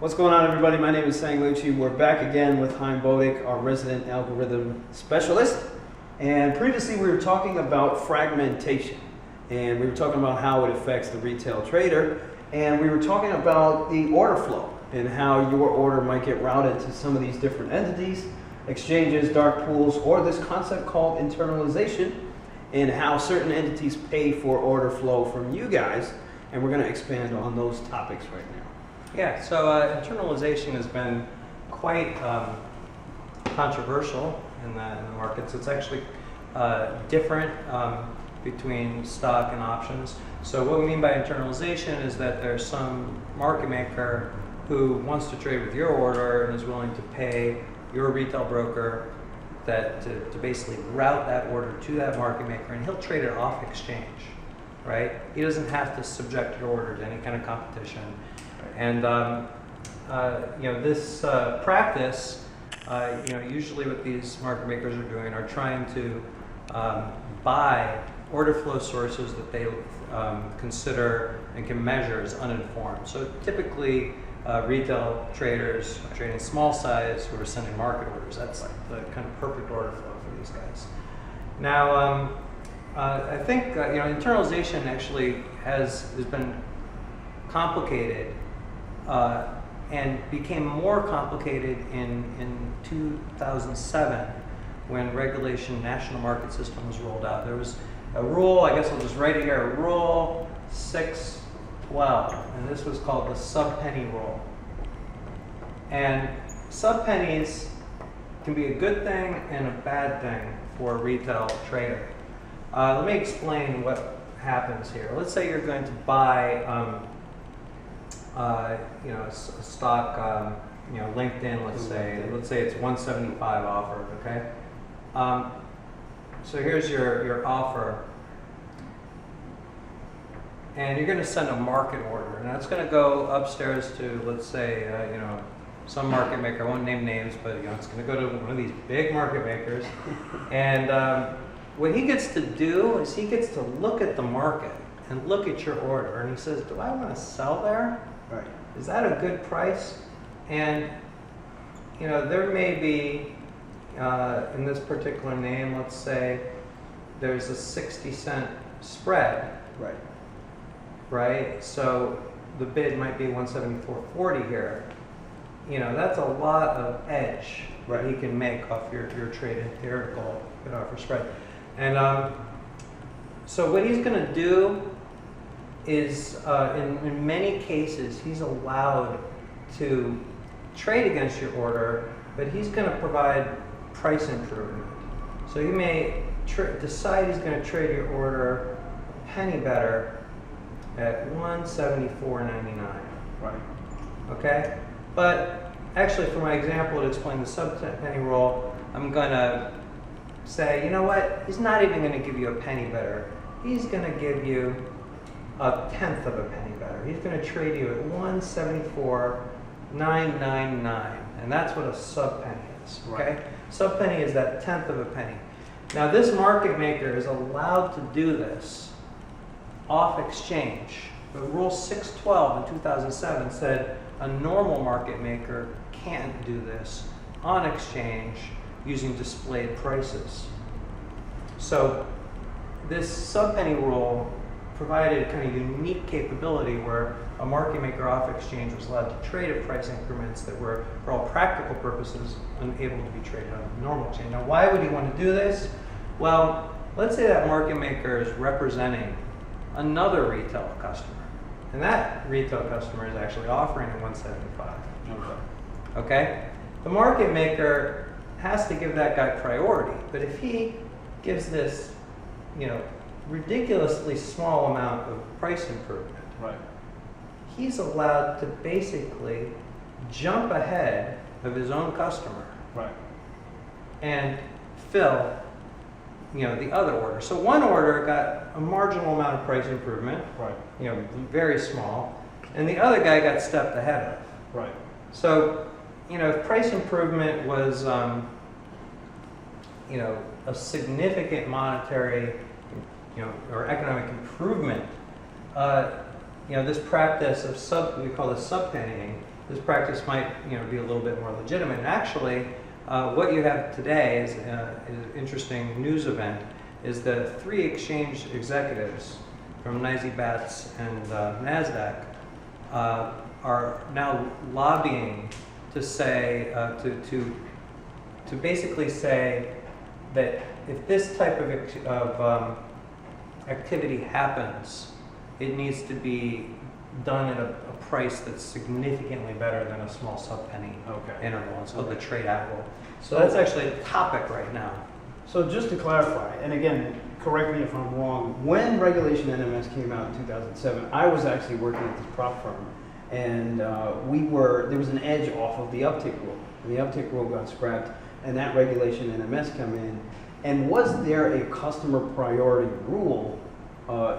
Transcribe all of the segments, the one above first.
What's going on, everybody? My name is Sang Lucci. We're back again with Chaim Bodik, our resident algorithm specialist. And previously we were talking about fragmentation. And we were talking about how it affects the retail trader. And we were talking about the order flow and how your order might get routed to some of these different entities, exchanges, dark pools, or this concept called internalization, and how certain entities pay for order flow from you guys. And we're going to expand on those topics right now. Yeah, so internalization has been quite controversial in the markets. It's actually different between stock and options. So what we mean by internalization is that there's some market maker who wants to trade with your order and is willing to pay your retail broker to basically route that order to that market maker, and he'll trade it off exchange, right? He doesn't have to subject your order to any kind of competition. And this practice, usually what these market makers are doing are trying to buy order flow sources that they consider and can measure as uninformed. So typically, retail traders trading small size who are sending market orders. That's the kind of perfect order flow for these guys. Now, I think internalization actually has been complicated. And became more complicated in 2007 when Regulation National Market System was rolled out. There was a rule, I guess I'll just write it here, Rule 612, and this was called the sub-penny rule. And sub-pennies can be a good thing and a bad thing for a retail trader. Let me explain what happens here. Let's say you're going to buy a stock, LinkedIn, let's say it's 175 offer, okay? So here's your offer. And you're going to send a market order, and that's going to go upstairs to, let's say, some market maker. I won't name names, but it's going to go to one of these big market makers. And what he gets to do is he gets to look at the market and look at your order, and he says, do I want to sell there? Right. Is that a good price? And there may be in this particular name, let's say there's a 60-cent spread. Right. Right. So the bid might be 174.40 here. That's a lot of edge that he can make off your traded theoretical bid offer spread. And so what he's going to do is in many cases he's allowed to trade against your order, but he's going to provide price improvement. So he may decide he's going to trade your order a penny better at 174.99. Right. Okay? But actually, for my example to explain the sub-penny rule, I'm going to say, you know what? He's not even going to give you a penny better. He's going to give you a tenth of a penny better. He's going to trade you at 174.999, and that's what a sub-penny is. Okay, Right. Sub-penny is that tenth of a penny. Now, this market maker is allowed to do this off exchange, but Rule 612 in 2007 said a normal market maker can't do this on exchange using displayed prices. So this sub-penny rule provided a kind of unique capability where a market maker off exchange was allowed to trade at price increments that were, for all practical purposes, unable to be traded on the normal chain. Now, why would he want to do this? Well, let's say that market maker is representing another retail customer, and that retail customer is actually offering at 175. Okay? The market maker has to give that guy priority, but if he gives this, ridiculously small amount of price improvement, Right. he's allowed to basically jump ahead of his own customer, Right. and fill the other order. So one order got a marginal amount of price improvement, Right. very small, and the other guy got stepped ahead of. Right. So, if price improvement was, a significant monetary, or economic improvement, this practice of we call this sub-pennying, this practice might be a little bit more legitimate. And actually, what you have today is an interesting news event. Is the 3 exchange executives from NYSE Bats and NASDAQ are now lobbying to say to basically say that if this type of activity happens, it needs to be done at a price that's significantly better than a small sub-penny interval. It's called the trade at will. So that's actually a topic right now. So just to clarify, and again, correct me if I'm wrong, when Regulation NMS came out in 2007, I was actually working at this prop firm, and there was an edge off of the uptick rule. And the uptick rule got scrapped, and that Regulation NMS came in. And was there a customer priority rule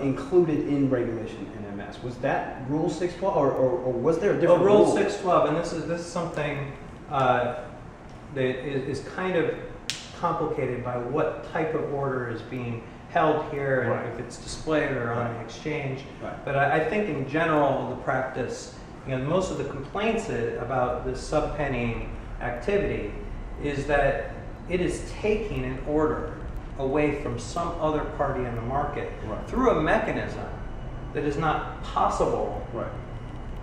included in Regulation NMS? Was that Rule 612, or was there a different Rule rule? 612, and this is something that is kind of complicated by what type of order is being held here, and Right. if it's displayed or on the exchange. Right. But I think in general, the practice, most of the complaints about this sub-penny activity is that it is taking an order away from some other party in the market Right. through a mechanism that is not possible Right.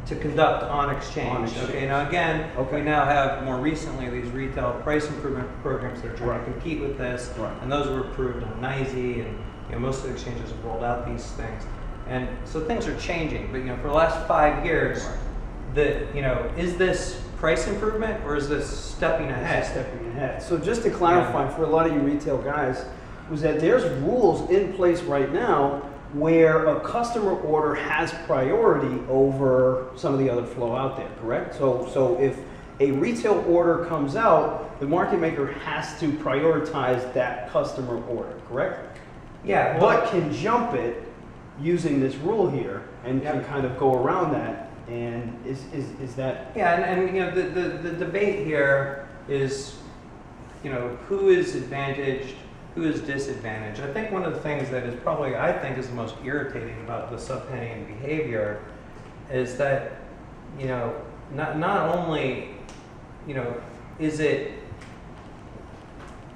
to conduct on exchange. On exchange. Okay, now again, Okay. we now have more recently these retail price improvement programs that are trying Right. to compete with this, Right. and those were approved on NYSE, and most of the exchanges have rolled out these things. And so things are changing, but for the last 5 years, is this price improvement or is this stepping ahead? Stepping ahead. So just to clarify for a lot of you retail guys, was that there's rules in place right now where a customer order has priority over some of the other flow out there, correct? So if a retail order comes out, the market maker has to prioritize that customer order, correct? Yeah, But can jump it using this rule here and can Yep. kind of go around that. And is that Yeah, and the debate here is, who is advantaged, who is disadvantaged. I think one of the things that is probably, I think, is the most irritating about the sub-pennying behavior is that, not only, is it,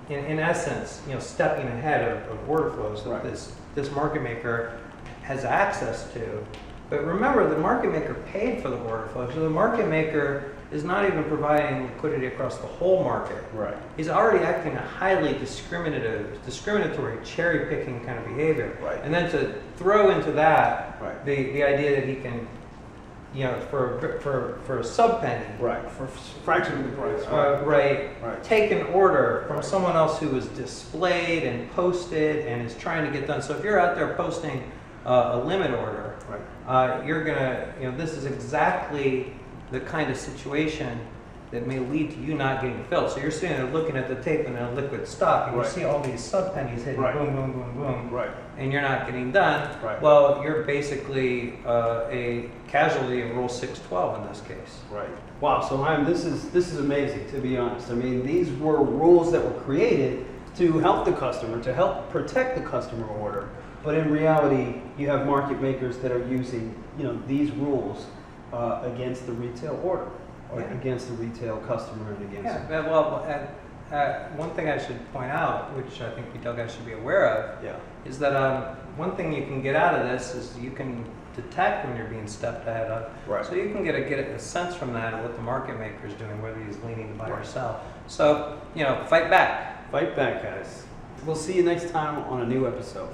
in essence, stepping ahead of order flows that Right. this market maker has access to. But remember, the market maker paid for the order flow, so the market maker is not even providing liquidity across the whole market. right? He's already acting a highly discriminatory, cherry-picking kind of behavior. Right. And then to throw into that Right. the idea that he can, for a sub-penny, Right, for fraction of the price. right, Right. take an order from Right. someone else who was displayed and posted and is trying to get done. So if you're out there posting a limit order, Right. you're gonna, this is exactly the kind of situation that may lead to you not getting filled. So you're sitting there looking at the tape in a liquid stock, and Right. you see all these sub pennies hitting Right. boom, boom, boom, boom, Right. and you're not getting done. Right. Well, you're basically a casualty of Rule 612 in this case. Right. Wow. So this is amazing, to be honest. I mean, these were rules that were created to help the customer, to help protect the customer order. But in reality, you have market makers that are using, these rules against the retail order, or Yeah. against the retail customer, and against. Yeah. Well, one thing I should point out, which I think retail guys should be aware of, Yeah. is that one thing you can get out of this is you can detect when you're being stepped ahead of. Right. So you can get a sense from that of what the market maker is doing, whether he's leaning to buy or Right. sell. So, fight back. Fight back, guys. We'll see you next time on a new episode.